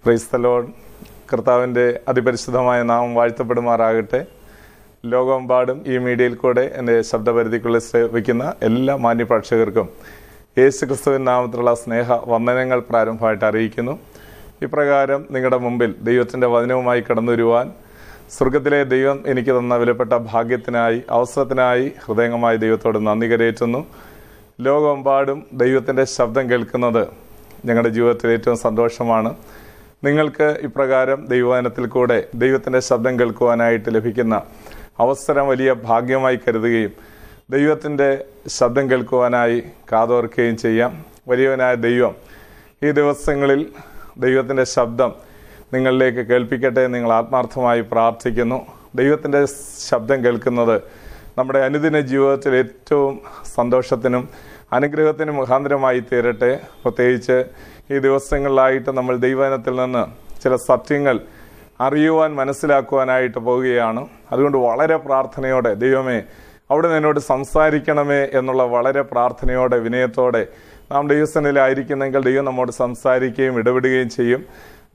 Praise the Lord. കർത്താവിൻ്റെ അതിപരിശുദ്ധമായ നാമം വാഴ്ത്തപ്പെടുമാറാകട്ടെ. ലോകമെമ്പാടും ഈ മീഡിയയിൽ കൂടെ എൻ്റെ ശബ്ദപരിധിക്കുള്ളിൽ ശ്രവിക്കുന്ന എല്ലാ മാന്യപ്രേക്ഷകർക്കും യേശുക്രിസ്തുവിൻ നാമത്തിലുള്ള സ്നേഹ വന്ദനങ്ങൾ പ്രാരംഭമായിട്ട് അറിയിക്കുന്നു. ഇപ്രകാരം നിങ്ങളുടെ മുമ്പിൽ ദൈവത്തിൻ്റെ വചനവുമായി കടന്നു വരുവാൻ സ്വർഗത്തിലെ ദൈവം എനിക്ക് തന്ന വിലപ്പെട്ട ഭാഗ്യത്തിനായി, അവസരത്തിനായി ഹൃദയംഗമായി ദൈവത്തോട് നന്ദി കരയേറ്റുന്നു. ലോകമെമ്പാടും ദൈവത്തിൻ്റെ ശബ്ദം കേൾക്കുന്നത് ഞങ്ങളുടെ ജീവിതത്തിൽ ഏറ്റവും സന്തോഷമാണ്. നിങ്ങൾക്ക് ഇപ്രകാരം ദൈവവചനത്തിൽ കൂടെ ദൈവത്തിൻ്റെ ശബ്ദം കേൾക്കുവാനായിട്ട് ലഭിക്കുന്ന അവസരം വലിയ ഭാഗ്യമായി കരുതുകയും ദൈവത്തിൻ്റെ ശബ്ദം കേൾക്കുവാനായി കാതോർക്കുകയും ചെയ്യാം. വലിയവനായ ദൈവം ഈ ദിവസങ്ങളിൽ ദൈവത്തിൻ്റെ ശബ്ദം നിങ്ങളിലേക്ക് കേൾപ്പിക്കട്ടെ. നിങ്ങൾ ആത്മാർത്ഥമായി പ്രാർത്ഥിക്കുന്നു. ദൈവത്തിൻ്റെ ശബ്ദം കേൾക്കുന്നത് നമ്മുടെ അനുദിന ജീവിതത്തിൽ ഏറ്റവും സന്തോഷത്തിനും അനുഗ്രഹത്തിനും മുഖാന്തരമായി തീരട്ടെ. പ്രത്യേകിച്ച് ഈ ദിവസങ്ങളിലായിട്ട് നമ്മൾ ദൈവവചനത്തിൽ നിന്ന് ചില സത്യങ്ങൾ അറിയുവാൻ, മനസ്സിലാക്കുവാനായിട്ട് പോവുകയാണ്. അതുകൊണ്ട് വളരെ പ്രാർത്ഥനയോടെ, ദൈവമേ അവിടെ എന്നോട് സംസാരിക്കണമേ എന്നുള്ള വളരെ പ്രാർത്ഥനയോടെ, വിനയത്തോടെ നാം ദൈവസന്നിധിയിലായിരിക്കുന്നെങ്കിൽ ദൈവം നമ്മോട് സംസാരിക്കുകയും ഇടപെടുകയും ചെയ്യും.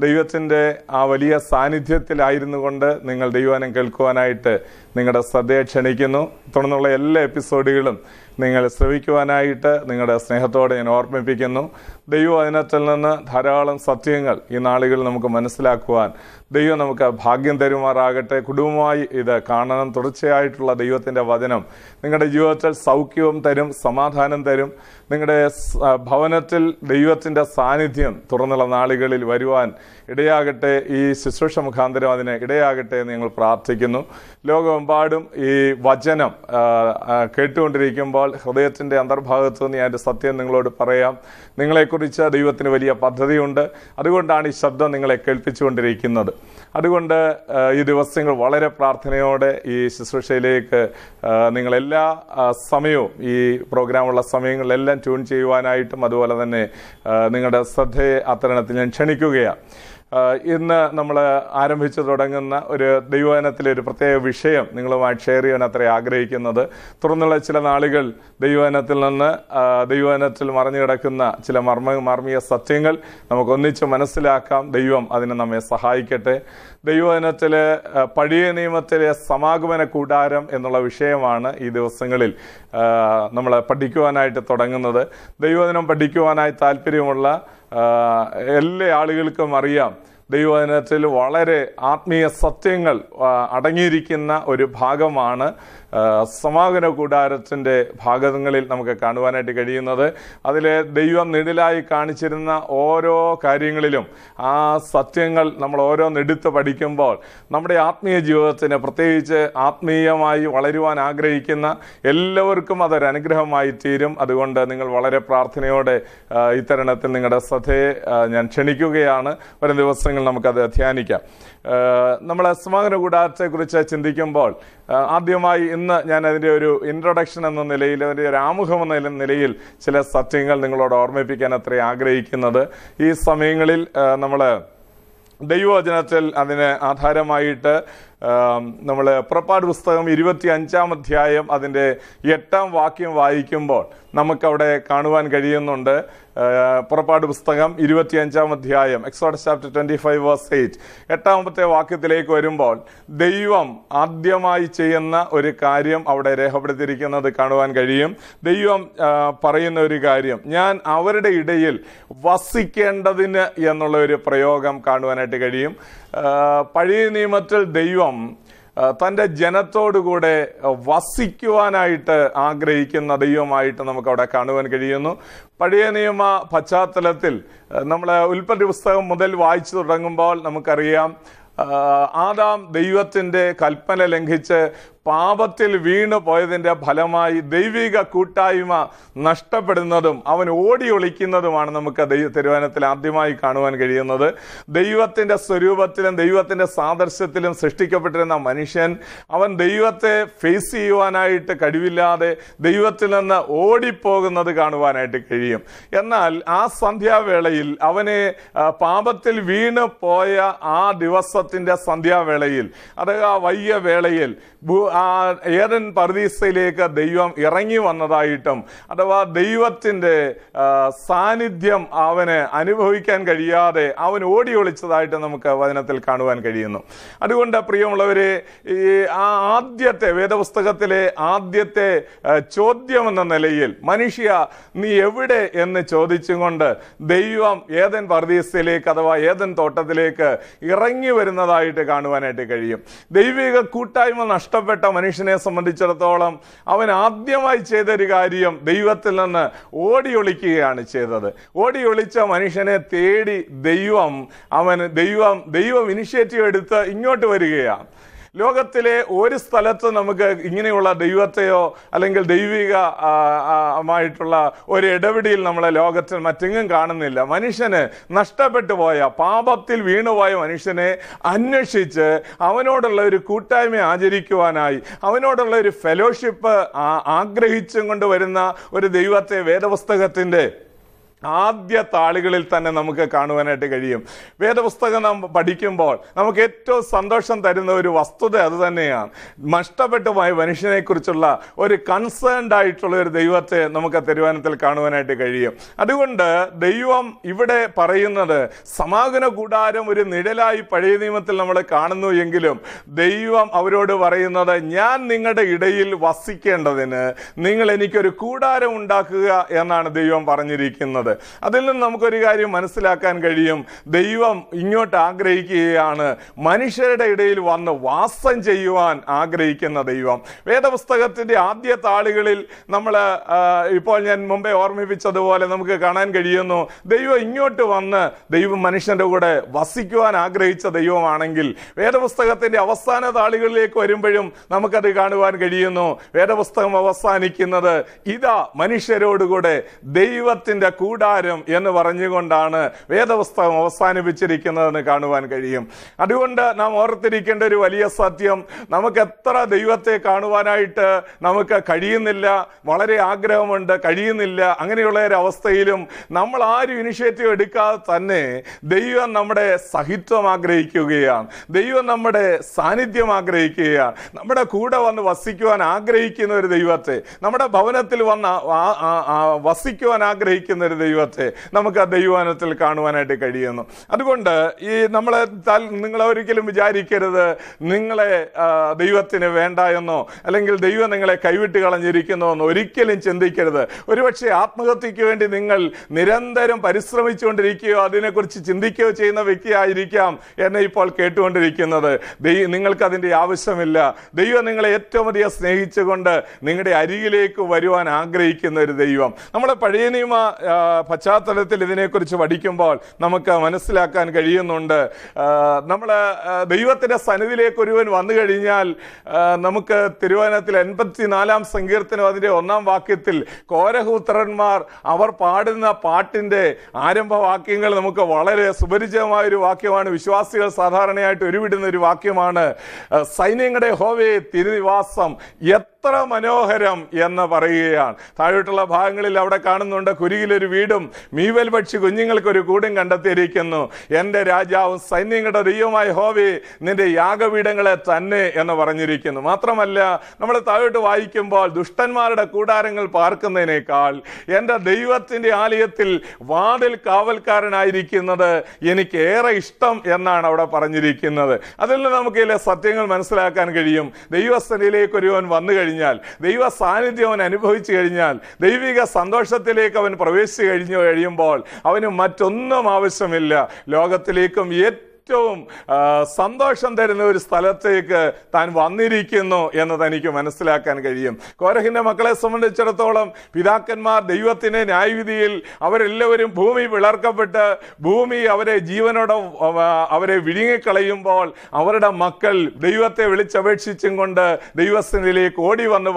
ദൈവത്തിൻ്റെ ആ വലിയ സാന്നിധ്യത്തിലായിരുന്നു കൊണ്ട് നിങ്ങൾ ദൈവവചനം കേൾക്കുവാനായിട്ട് നിങ്ങളുടെ ശ്രദ്ധയെ ക്ഷണിക്കുന്നു. തുടർന്നുള്ള എല്ലാ എപ്പിസോഡുകളും നിങ്ങൾ ശ്രവിക്കുവാനായിട്ട് നിങ്ങളുടെ സ്നേഹത്തോടെ ഞാൻ ഓർമ്മിപ്പിക്കുന്നു. ദൈവവചനത്തിൽ നിന്ന് ധാരാളം സത്യങ്ങൾ ഈ നാളുകളിൽ നമുക്ക് മനസ്സിലാക്കുവാൻ ദൈവം നമുക്ക് ഭാഗ്യം തരുമാറാകട്ടെ. കുടുംബമായി ഇത് കാണണം. തുടർച്ചയായിട്ടുള്ള ദൈവത്തിൻ്റെ വചനം നിങ്ങളുടെ ജീവിതത്തിൽ സൗഖ്യവും തരും, സമാധാനം തരും. നിങ്ങളുടെ ഭവനത്തിൽ ദൈവത്തിൻ്റെ സാന്നിധ്യം തുറന്നുള്ള നാളുകളിൽ വരുവാൻ ഇടയാകട്ടെ. ഈ ശുശ്രൂഷ മുഖാന്തരം അതിന് ഇടയാകട്ടെ എന്ന് ഞങ്ങൾ പ്രാർത്ഥിക്കുന്നു. ലോകമെമ്പാടും ഈ വചനം കേട്ടുകൊണ്ടിരിക്കുമ്പോൾ ഹൃദയത്തിൻ്റെ അന്തർഭാഗത്ത് നിന്ന് ഞാൻ സത്യം നിങ്ങളോട് പറയാം. നിങ്ങളെക്കുറിച്ച് ദൈവത്തിന് വലിയ പദ്ധതിയുണ്ട്. അതുകൊണ്ടാണ് ഈ ശബ്ദം നിങ്ങളെ കേൾപ്പിച്ചുകൊണ്ടിരിക്കുന്നത്. അതുകൊണ്ട് ഈ ദിവസങ്ങൾ വളരെ പ്രാർത്ഥനയോടെ ഈ ശുശ്രൂഷയിലേക്ക് നിങ്ങളെല്ലാ സമയവും, ഈ പ്രോഗ്രാമുള്ള സമയങ്ങളിലെല്ലാം ട്യൂൺ ചെയ്യുവാനായിട്ടും അതുപോലെ തന്നെ നിങ്ങളുടെ ശ്രദ്ധയെ അത്തരണത്തിൽ ഞാൻ ക്ഷണിക്കുകയാണ്. ഇന്ന് നമ്മൾ ആരംഭിച്ചു തുടങ്ങുന്ന ഒരു ദൈവവചനത്തിലെ ഒരു പ്രത്യേക വിഷയം നിങ്ങളുമായി ഷെയർ ചെയ്യാൻ അത്ര ആഗ്രഹിക്കുന്നത്. തുടർന്നുള്ള ചില നാളുകൾ ദൈവവചനത്തിൽ നിന്ന് ദൈവവചനത്തിൽ മറഞ്ഞു കിടക്കുന്ന ചില മർമ്മീയ സത്യങ്ങൾ നമുക്കൊന്നിച്ച് മനസ്സിലാക്കാം. ദൈവം അതിന് നമ്മെ സഹായിക്കട്ടെ. ദൈവവചനത്തിൽ പഴയ നിയമത്തിലെ സമാഗമന കൂടാരം എന്നുള്ള വിഷയമാണ് ഈ ദിവസങ്ങളിൽ നമ്മൾ പഠിക്കുവാനായിട്ട് തുടങ്ങുന്നത്. ദൈവവചനം പഠിക്കുവാനായി താല്പര്യമുള്ള എല്ലാ ആളുകൾക്കും അറിയാം, ദൈവവചനത്തിൽ വളരെ ആത്മീയ സത്യങ്ങൾ അടങ്ങിയിരിക്കുന്ന ഒരു ഭാഗമാണ് സമാഗമന കൂടാരത്തിൻ്റെ ഭാഗങ്ങളിൽ നമുക്ക് കാണുവാനായിട്ട് കഴിയുന്നത്. അതിൽ ദൈവം നിഴലായി കാണിച്ചിരുന്ന ഓരോ കാര്യങ്ങളിലും ആ സത്യങ്ങൾ നമ്മൾ ഓരോന്നെടുത്ത് പഠിക്കുമ്പോൾ നമ്മുടെ ആത്മീയ ജീവിതത്തിന്, പ്രത്യേകിച്ച് ആത്മീയമായി വളരുവാൻ ആഗ്രഹിക്കുന്ന എല്ലാവർക്കും അതൊരു അനുഗ്രഹമായി തീരും. അതുകൊണ്ട് നിങ്ങൾ വളരെ പ്രാർത്ഥനയോടെ ഇത്തരണത്തിൽ നിങ്ങളുടെ ശ്രദ്ധയെ ഞാൻ ക്ഷണിക്കുകയാണ്. വരും ദിവസങ്ങൾ നമുക്കത് ധ്യാനിക്കാം. നമ്മൾ സമാഗമന കൂടാരത്തെക്കുറിച്ച് ചിന്തിക്കുമ്പോൾ ആദ്യമായി ഇന്ന് ഞാൻ അതിൻ്റെ ഒരു ഇൻട്രൊഡക്ഷൻ എന്ന നിലയിൽ, അതിൻ്റെ ഒരു ആമുഖം എന്ന നിലയിൽ ചില സത്യങ്ങൾ നിങ്ങളോട് ഓർമ്മിപ്പിക്കാൻ അത്ര ആഗ്രഹിക്കുന്നത്. ഈ സമയങ്ങളിൽ നമ്മൾ ദൈവവചനത്തിൽ അതിന് ആധാരമായിട്ട് നമ്മൾ പുറപ്പാട് പുസ്തകം 25-ാം അധ്യായം അതിൻ്റെ 8-ാം വാക്യം വായിക്കുമ്പോൾ നമുക്കവിടെ കാണുവാൻ കഴിയുന്നുണ്ട്. പുറപ്പാട് പുസ്തകം 25-ാം അധ്യായം, എക്സോഡസ് ചാപ്റ്റർ 25:8, 8-ാമത്തെ വാക്യത്തിലേക്ക് വരുമ്പോൾ ദൈവം ആദ്യമായി ചെയ്യുന്ന ഒരു കാര്യം അവിടെ രേഖപ്പെടുത്തിയിരിക്കുന്നത് കാണുവാൻ കഴിയും. ദൈവം പറയുന്ന ഒരു കാര്യം, ഞാൻ അവരുടെ ഇടയിൽ വസിക്കേണ്ടതിന് എന്നുള്ള ഒരു പ്രയോഗം കാണുവാനായിട്ട് കഴിയും. പഴയ നിയമത്തിൽ ദൈവം തൻ്റെ ജനത്തോടുകൂടെ വസിക്കുവാനായിട്ട് ആഗ്രഹിക്കുന്ന ദൈവമായിട്ട് നമുക്കവിടെ കാണുവാൻ കഴിയുന്നു. പഴയ നിയമ പശ്ചാത്തലത്തിൽ നമ്മൾ ഉൽപ്പത്തി പുസ്തകം മുതൽ വായിച്ചു തുടങ്ങുമ്പോൾ നമുക്കറിയാം, ആദാം ദൈവത്തിൻ്റെ കൽപ്പന ലംഘിച്ച് പാപത്തിൽ വീണു പോയതിൻ്റെ ഫലമായി ദൈവിക കൂട്ടായ്മ നഷ്ടപ്പെടുന്നതും അവൻ ഓടി ഒളിക്കുന്നതുമാണ് നമുക്ക് തിരുവചനത്തിൽ ആദ്യമായി കാണുവാൻ കഴിയുന്നത്. ദൈവത്തിൻ്റെ സ്വരൂപത്തിലും ദൈവത്തിൻ്റെ സാദൃശ്യത്തിലും സൃഷ്ടിക്കപ്പെട്ടിരുന്ന മനുഷ്യൻ, അവൻ ദൈവത്തെ ഫേസ് ചെയ്യുവാനായിട്ട് കഴിവില്ലാതെ ദൈവത്തിൽ നിന്ന് ഓടിപ്പോകുന്നത് കാണുവാനായിട്ട് കഴിയും. എന്നാൽ ആ സന്ധ്യാവേളയിൽ അവനെ പാപത്തിൽ വീണു പോയ ആ ദിവസത്തിൽ പ്രഭാതത്തിന്റെ സന്ധ്യാവേളയിൽ, അതായത് ആ വയ്യ വേളയിൽ ഏദൻ പർദീസയിലേക്ക് ദൈവം ഇറങ്ങി വന്നതായിട്ടും, അഥവാ ദൈവത്തിന്റെ സാന്നിധ്യം അവന് അനുഭവിക്കാൻ കഴിയാതെ അവൻ ഓടി ഒളിച്ചതായിട്ട് നമുക്ക് വചനത്തിൽ കാണുവാൻ കഴിയുന്നു. അതുകൊണ്ട് പ്രിയമുള്ളവരെ, ഈ ആദ്യത്തെ വേദപുസ്തകത്തിലെ ആദ്യത്തെ ചോദ്യം എന്ന നിലയിൽ മനുഷ്യ നീ എവിടെ എന്ന് ചോദിച്ചുകൊണ്ട് ദൈവം ഏദൻ പർദീസയിലേക്ക് അഥവാ ഏദൻ തോട്ടത്തിലേക്ക് ഇറങ്ങി വരുന്നതായിട്ട് കാണുവാനായിട്ട് കഴിയും. ദൈവിക കൂട്ടായ്മ നഷ്ടപ്പെട്ട മനുഷ്യനെ സംബന്ധിച്ചിടത്തോളം അവൻ ആദ്യമായി ചെയ്തൊരു കാര്യം ദൈവത്തിൽ നിന്ന് ഓടി ഒളിക്കുകയാണ് ചെയ്തത്. ഓടി ഒളിച്ച മനുഷ്യനെ തേടി ദൈവം ഇനിഷ്യേറ്റീവ് എടുത്ത് ഇങ്ങോട്ട് വരികയാണ്. ലോകത്തിലെ ഒരു സ്ഥലത്ത് നമുക്ക് ഇങ്ങനെയുള്ള ദൈവത്തെയോ അല്ലെങ്കിൽ ദൈവികമായിട്ടുള്ള ഒരു ഇടപെടിയിൽ നമ്മളെ ലോകത്തിൽ മറ്റെങ്ങും കാണുന്നില്ല. മനുഷ്യന് നഷ്ടപ്പെട്ടു പോയ, പാപത്തിൽ വീണുപോയ മനുഷ്യനെ അന്വേഷിച്ച് അവനോടുള്ള ഒരു കൂട്ടായ്മ ആചരിക്കുവാനായി, അവനോടുള്ള ഒരു ഫെലോഷിപ്പ് ആഗ്രഹിച്ചും കൊണ്ടുവരുന്ന ഒരു ദൈവത്തെ വേദപുസ്തകത്തിന്റെ ആദ്യ താളുകളിൽ തന്നെ നമുക്ക് കാണുവാനായിട്ട് കഴിയും. വേദപുസ്തകം നാം പഠിക്കുമ്പോൾ നമുക്ക് ഏറ്റവും സന്തോഷം തരുന്ന ഒരു വസ്തുത അത് തന്നെയാണ്. നഷ്ടപ്പെട്ടു പോയ മനുഷ്യനെ കുറിച്ചുള്ള ഒരു കൺസേൺഡ് ആയിട്ടുള്ള ഒരു ദൈവത്തെ നമുക്ക് തിരുവചനത്തിൽ കാണുവാനായിട്ട് കഴിയും. അതുകൊണ്ട് ദൈവം ഇവിടെ പറയുന്നത് സമാഗമന കൂടാരം ഒരു നിഴലായി പഴയ നിയമത്തിൽ നമ്മൾ കാണുന്നു എങ്കിലും ദൈവം അവരോട് പറയുന്നത്, ഞാൻ നിങ്ങളുടെ ഇടയിൽ വസിക്കേണ്ടതിന് നിങ്ങൾ എനിക്കൊരു കൂടാരം ഉണ്ടാക്കുക എന്നാണ് ദൈവം പറഞ്ഞിരിക്കുന്നത്. അതിൽ നിന്ന് നമുക്കൊരു കാര്യം മനസ്സിലാക്കാൻ കഴിയും. ദൈവം ഇങ്ങോട്ട് ആഗ്രഹിക്കുകയാണ്, മനുഷ്യരുടെ ഇടയിൽ വന്ന് വാസം ചെയ്യുവാൻ ആഗ്രഹിക്കുന്ന ദൈവം. വേദപുസ്തകത്തിന്റെ ആദ്യ താളുകളിൽ നമ്മൾ ഇപ്പോൾ ഞാൻ മുമ്പേ ഓർമ്മിപ്പിച്ചതുപോലെ നമുക്ക് കാണാൻ കഴിയുന്നു, ദൈവം ഇങ്ങോട്ട് വന്ന് ദൈവം മനുഷ്യന്റെ കൂടെ വസിക്കുവാൻ ആഗ്രഹിച്ച ദൈവമാണെങ്കിൽ വേദപുസ്തകത്തിന്റെ അവസാന താളുകളിലേക്ക് വരുമ്പോഴും നമുക്കത് കാണുവാൻ കഴിയുന്നു. വേദപുസ്തകം അവസാനിക്കുന്നത് ഇതാ മനുഷ്യരോടുകൂടെ ദൈവത്തിന്റെ കൂടാരം എന്ന് പറഞ്ഞുകൊണ്ടാണ് വേദപുസ്തകം അവസാനിപ്പിച്ചിരിക്കുന്നതെന്ന് കാണുവാൻ കഴിയും. അതുകൊണ്ട് നാം ഓർത്തിരിക്കേണ്ട ഒരു വലിയ സത്യം, നമുക്ക് എത്ര ദൈവത്തെ കാണുവാനായിട്ട് നമുക്ക് കഴിയുന്നില്ല, വളരെ ആഗ്രഹമുണ്ട്, കഴിയുന്നില്ല. അങ്ങനെയുള്ള ഒരു അവസ്ഥയിലും നമ്മൾ ആരും ഇനിഷ്യേറ്റീവ് എടുക്കാതെ തന്നെ ദൈവം നമ്മുടെ സഹിത്വം ആഗ്രഹിക്കുകയാണ്, ദൈവം നമ്മുടെ സാന്നിധ്യം ആഗ്രഹിക്കുകയാണ്, നമ്മുടെ കൂടെ വന്ന് വസിക്കുവാൻ ആഗ്രഹിക്കുന്ന ഒരു ദൈവത്തെ, നമ്മുടെ ഭവനത്തിൽ വന്ന് വസിക്കുവാൻ ആഗ്രഹിക്കുന്ന ഒരു ദൈവത്തെ നമുക്ക് ആ ദൈവവചനത്തിൽ കാണുവാനായിട്ട് കഴിയുന്നു. അതുകൊണ്ട് ഈ നിങ്ങൾ ഒരിക്കലും വിചാരിക്കരുത് നിങ്ങളെ ദൈവത്തിന് വേണ്ട എന്നോ അല്ലെങ്കിൽ ദൈവം നിങ്ങളെ കൈവിട്ട് കളഞ്ഞിരിക്കുന്നോ എന്നോ ഒരിക്കലും ചിന്തിക്കരുത്. ഒരുപക്ഷെ ആത്മഹത്യക്ക് വേണ്ടി നിങ്ങൾ നിരന്തരം പരിശ്രമിച്ചുകൊണ്ടിരിക്കുകയോ അതിനെക്കുറിച്ച് ചിന്തിക്കുകയോ ചെയ്യുന്ന വ്യക്തിയായിരിക്കാം എന്നെ ഇപ്പോൾ കേട്ടുകൊണ്ടിരിക്കുന്നത്. നിങ്ങൾക്ക് അതിൻ്റെ ആവശ്യമില്ല. ദൈവം നിങ്ങളെ ഏറ്റവും അധികം സ്നേഹിച്ചുകൊണ്ട് നിങ്ങളുടെ അരികിലേക്ക് വരുവാൻ ആഗ്രഹിക്കുന്ന ഒരു ദൈവം. നമ്മളെ പഴയ നിയമ പശ്ചാത്തലത്തിൽ ഇതിനെക്കുറിച്ച് പഠിക്കുമ്പോൾ നമുക്ക് മനസ്സിലാക്കാൻ കഴിയുന്നുണ്ട്. നമ്മൾ ദൈവത്തിന്റെ സന്നിധിയിലേക്ക് ഒരുവൻ വന്നു കഴിഞ്ഞാൽ നമുക്ക് തിരുവചനത്തിൽ 84 സങ്കീർത്തനം അതിന്റെ 1-ാം വാക്യത്തിൽ കോരഹപുത്രന്മാർ അവർ പാടുന്ന പാട്ടിന്റെ ആരംഭവാക്യങ്ങൾ നമുക്ക് വളരെ സുപരിചിതമായ ഒരു വാക്യമാണ്. വിശ്വാസികൾ സാധാരണയായിട്ട് ഉരുവിടുന്ന ഒരു വാക്യമാണ്, സൈന്യങ്ങളുടെ യഹോവേ തിരുനിവാസം എത്ര മനോഹരം എന്ന് പറയുകയാണ്. താഴോട്ടുള്ള ഭാഗങ്ങളിൽ അവിടെ കാണുന്നുണ്ട്, കുരികിലൊരു വീടും മീവൽ പക്ഷി കുഞ്ഞുങ്ങൾക്കൊരു കൂടും കണ്ടെത്തിയിരിക്കുന്നു. എന്റെ രാജാവും സൈന്യങ്ങളുടെ ദൈവമായ യഹോവേ നിന്റെ യാഗപീഠങ്ങളെ തന്നെ എന്ന് പറഞ്ഞിരിക്കുന്നു. മാത്രമല്ല നമ്മൾ താഴോട്ട് വായിക്കുമ്പോൾ ദുഷ്ടന്മാരുടെ കൂടാരങ്ങൾ പാർക്കുന്നതിനേക്കാൾ എന്റെ ദൈവത്തിന്റെ ആലയത്തിൽ വാതിൽ കാവൽക്കാരനായിരിക്കുന്നത് എനിക്ക് ഏറെ ഇഷ്ടം എന്നാണ് അവിടെ പറഞ്ഞിരിക്കുന്നത്. അതിൽ നിന്ന് നമുക്ക് ചില സത്യങ്ങൾ മനസ്സിലാക്കാൻ കഴിയും. ദൈവസന്നിധിയിലേക്ക് ഒരുവൻ വന്നു കഴിഞ്ഞാൽ, ദൈവ സാന്നിധ്യം അവൻ അനുഭവിച്ചു കഴിഞ്ഞാൽ, ദൈവിക സന്തോഷത്തിലേക്ക് അവൻ പ്രവേശിച്ചു കഴിയുമ്പോൾ അവന് മറ്റൊന്നും ആവശ്യമില്ല. ലോകത്തിലേക്കും ഏറ്റവും സന്തോഷം തരുന്ന ഒരു സ്ഥലത്തേക്ക് താൻ വന്നിരിക്കുന്നു എന്ന് തനിക്ക് മനസ്സിലാക്കാൻ കഴിയും. കോരഹിന്റെ മക്കളെ സംബന്ധിച്ചിടത്തോളം പിതാക്കന്മാർ ദൈവത്തിന്റെ ന്യായവിധിയിൽ അവരെല്ലാവരും ഭൂമി പിളർക്കപ്പെട്ട് ഭൂമി അവരെ ജീവനോടെ അവരെ വിഴുങ്ങിക്കളയുമ്പോൾ അവരുടെ മക്കൾ ദൈവത്തെ വിളിച്ചപേക്ഷിച്ചും കൊണ്ട് ദൈവസന്നിധിയിലേക്ക് ഓടി വന്ന്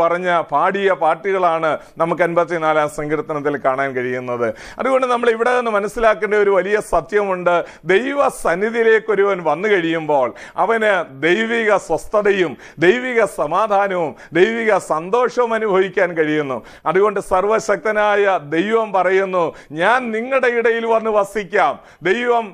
പാടിയ പാട്ടുകളാണ് നമുക്ക് 54-ാം സങ്കീർത്തനത്തിൽ കാണാൻ കഴിയുന്നത്. അതുകൊണ്ട് നമ്മൾ ഇവിടെ നിന്ന് മനസ്സിലാക്കേണ്ട ഒരു വലിയ സത്യമുണ്ട്. ദൈവ സന്നിധിയിലേക്ക് അവനിലേക്ക് ഒരുവൻ വന്നു കഴിയുമ്പോൾ അവന് ദൈവിക സ്വസ്ഥതയും ദൈവിക സമാധാനവും ദൈവിക സന്തോഷവും അനുഭവിക്കാൻ കഴിയുന്നു. അതുകൊണ്ട് സർവശക്തനായ ദൈവം പറയുന്നു, ഞാൻ നിങ്ങളുടെ ഇടയിൽ വന്ന് വസിക്കാം. ദൈവം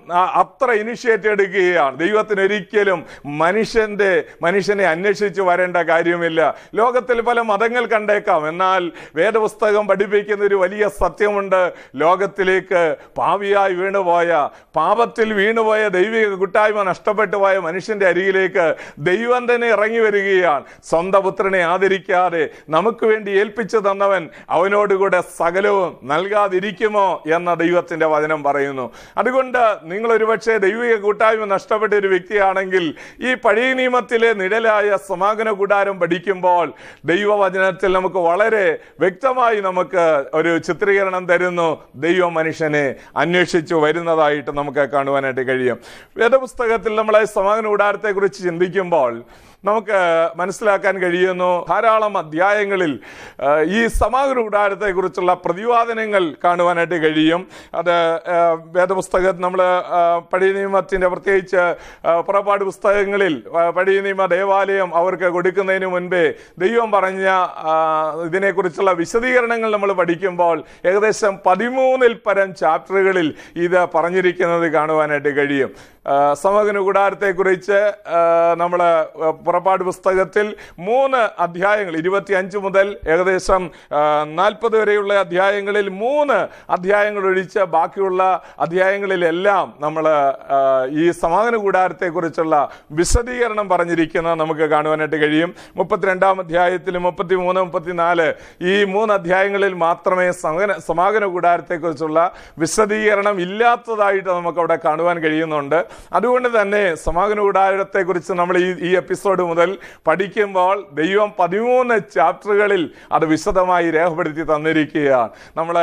അത്ര ഇനിഷ്യേറ്റീവ് എടുക്കുകയാണ്. ദൈവത്തിന് ഒരിക്കലും മനുഷ്യനെ അന്വേഷിച്ച് വരേണ്ട കാര്യമില്ല. ലോകത്തിൽ പല മതങ്ങൾ കണ്ടേക്കാം, എന്നാൽ വേദപുസ്തകം പഠിപ്പിക്കുന്ന ഒരു വലിയ സത്യമുണ്ട്. ലോകത്തിലേക്ക് പാപിയായി വീണുപോയ, പാപത്തിൽ വീണുപോയ, ദൈവിക കൂട്ടായ്മ നഷ്ടപ്പെട്ടു പോയ മനുഷ്യന്റെ അരികിലേക്ക് ദൈവം തന്നെ ഇറങ്ങി വരികയാണ്. സ്വന്തം പുത്രനെ ആദരിക്കാതെ നമുക്ക് വേണ്ടി ഏൽപ്പിച്ചു തന്നവൻ അവനോടുകൂടെ സകലവും നൽകാതിരിക്കുമോ എന്ന ദൈവത്തിന്റെ വചനം പറയുന്നു. അതുകൊണ്ട് നിങ്ങൾ ഒരുപക്ഷെ ദൈവിക കൂട്ടായ്മ നഷ്ടപ്പെട്ട ഒരു വ്യക്തിയാണെങ്കിൽ ഈ പഴയ നിയമത്തിലെ നിഴലായ സമാഗമന കൂടാരം പഠിക്കുമ്പോൾ ദൈവവചനത്തിൽ നമുക്ക് വളരെ വ്യക്തമായി നമുക്ക് ഒരു ചിത്രീകരണം തരുന്നു. ദൈവം മനുഷ്യനെ അന്വേഷിച്ചു വരുന്നതായിട്ട് നമുക്ക് കാണുവാനായിട്ട് കഴിയും. വേദപുസ്തകത്തിൽ നമ്മളെ സമാഗമന കൂടാരത്തെ കുറിച്ച് ചിന്തിക്കുമ്പോൾ നമുക്ക് മനസ്സിലാക്കാൻ കഴിയുന്നു, ധാരാളം അധ്യായങ്ങളിൽ ഈ സമാഗമന കൂടാരത്തെ കുറിച്ചുള്ള പ്രതിപാദനങ്ങൾ കാണുവാനായിട്ട് കഴിയും. അത് വേദപുസ്തകത്തിൽ നമ്മൾ പഴയ നിയമത്തിന്റെ പ്രത്യേകിച്ച് പുറപ്പാട് പുസ്തകങ്ങളിൽ പഴയ നിയമ ദേവാലയം അവർക്ക് കൊടുക്കുന്നതിന് മുൻപേ ദൈവം പറഞ്ഞ ഇതിനെക്കുറിച്ചുള്ള വിശദീകരണങ്ങൾ നമ്മൾ പഠിക്കുമ്പോൾ ഏകദേശം 13 പരം ചാപ്റ്ററുകളിൽ ഇത് പറഞ്ഞിരിക്കുന്നത് കാണുവാനായിട്ട് കഴിയും. സമാഗമന കൂടാരത്തെക്കുറിച്ച് നമ്മൾ പുറപ്പാട് പുസ്തകത്തിൽ 3 അധ്യായങ്ങൾ 25 മുതൽ ഏകദേശം 40 വരെയുള്ള അധ്യായങ്ങളിൽ 3 അധ്യായങ്ങൾ ഒഴിച്ച് ബാക്കിയുള്ള അധ്യായങ്ങളിലെല്ലാം നമ്മൾ ഈ സമാഗമന കൂടാരത്തെക്കുറിച്ചുള്ള വിശദീകരണം പറഞ്ഞിരിക്കുന്നത് നമുക്ക് കാണുവാനായിട്ട് കഴിയും. 32-ാം അധ്യായത്തിലും 33, 34 ഈ 3 അധ്യായങ്ങളിൽ മാത്രമേ സമാഗമന കൂടാരത്തെക്കുറിച്ചുള്ള വിശദീകരണം ഇല്ലാത്തതായിട്ട് നമുക്ക് അവിടെ കാണുവാൻ കഴിയുന്നുണ്ട്. അതുകൊണ്ട് തന്നെ സമാഗമന കൂടാരത്തെക്കുറിച്ച് നമ്മൾ ഈ എപ്പിസോഡ് മുതൽ പഠിക്കുമ്പോൾ ദൈവം 13 ചാപ്റ്ററുകളിൽ അത് വിശദമായി രേഖപ്പെടുത്തി തന്നിരിക്കുകയാണ്. നമ്മൾ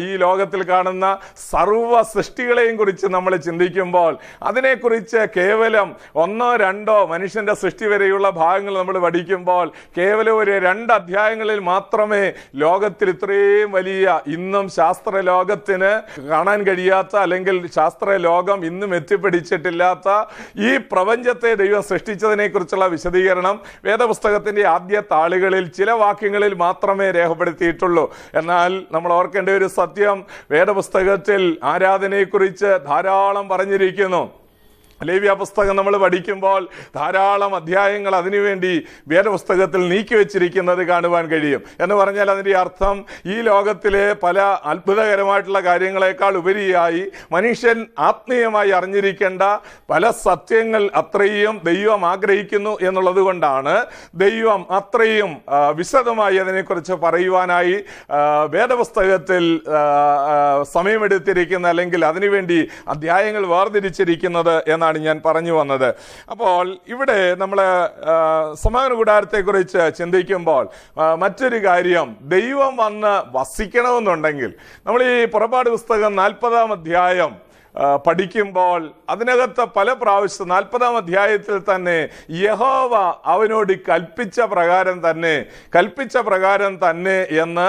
ഈ ലോകത്തിൽ കാണുന്ന സർവ്വ സൃഷ്ടികളെയും കുറിച്ച് നമ്മൾ ചിന്തിക്കുമ്പോൾ അതിനെക്കുറിച്ച് കേവലം 1-2 മനുഷ്യന്റെ സൃഷ്ടി വരെയുള്ള ഭാഗങ്ങൾ നമ്മൾ പഠിക്കുമ്പോൾ കേവലം ഒരു 2 അധ്യായങ്ങളിൽ മാത്രമേ ലോകത്തിൽ ഇത്രയും വലിയ ഇന്നും ശാസ്ത്ര ലോകത്തിന് കാണാൻ കഴിയാത്ത, അല്ലെങ്കിൽ ശാസ്ത്ര ലോകം ഇന്നും എത്തിപ്പിടിച്ചിട്ടില്ലാത്ത ഈ പ്രപഞ്ചത്തെ ദൈവം സൃഷ്ടിച്ചതിനെ കുറിച്ചുള്ള വിശദീകരണം വേദപുസ്തകത്തിന്റെ ആദ്യ താളുകളിൽ ചില വാക്യങ്ങളിൽ മാത്രമേ രേഖപ്പെടുത്തിയിട്ടുള്ളൂ. എന്നാൽ നമ്മൾ ഓർക്കേണ്ട ഒരു സത്യം, വേദപുസ്തകത്തിൽ ആരാധനയെക്കുറിച്ച് ധാരാളം പറഞ്ഞിരിക്കുന്നു. ലേവ്യ പുസ്തകം നമ്മൾ പഠിക്കുമ്പോൾ ധാരാളം അധ്യായങ്ങൾ അതിനുവേണ്ടി വേദപുസ്തകത്തിൽ നീക്കിവെച്ചിരിക്കുന്നത് കാണുവാൻ കഴിയും. എന്ന് പറഞ്ഞാൽ അതിൻ്റെ അർത്ഥം ഈ ലോകത്തിലെ പല അത്ഭുതകരമായിട്ടുള്ള കാര്യങ്ങളെക്കാൾ ഉപരിയായി മനുഷ്യൻ ആത്മീയമായി അറിഞ്ഞിരിക്കേണ്ട പല സത്യങ്ങൾ അത്രയും ദൈവം ആഗ്രഹിക്കുന്നു എന്നുള്ളത് കൊണ്ടാണ് ദൈവം അത്രയും വിശദമായി അതിനെക്കുറിച്ച് പറയുവാനായി വേദപുസ്തകത്തിൽ സമയമെടുത്തിരിക്കുന്ന, അല്ലെങ്കിൽ അതിനുവേണ്ടി അധ്യായങ്ങൾ വേർതിരിച്ചിരിക്കുന്നത് എന്നാണ് ഞാൻ പറഞ്ഞു വന്നത്. അപ്പോൾ ഇവിടെ നമ്മൾ സമാഗമന കൂടാരത്തെക്കുറിച്ച് ചിന്തിക്കുമ്പോൾ മറ്റൊരു കാര്യം, ദൈവം വന്ന് വസിക്കണമെന്നുണ്ടെങ്കിൽ നമ്മൾ ഈ പുറപ്പാട് പുസ്തകം 40-ാം അധ്യായം പഠിക്കുമ്പോൾ അതിനകത്ത് പല പ്രാവശ്യം 40-ാം അധ്യായത്തിൽ തന്നെ യഹോവ അവനോട് കൽപ്പിച്ച പ്രകാരം തന്നെ എന്ന്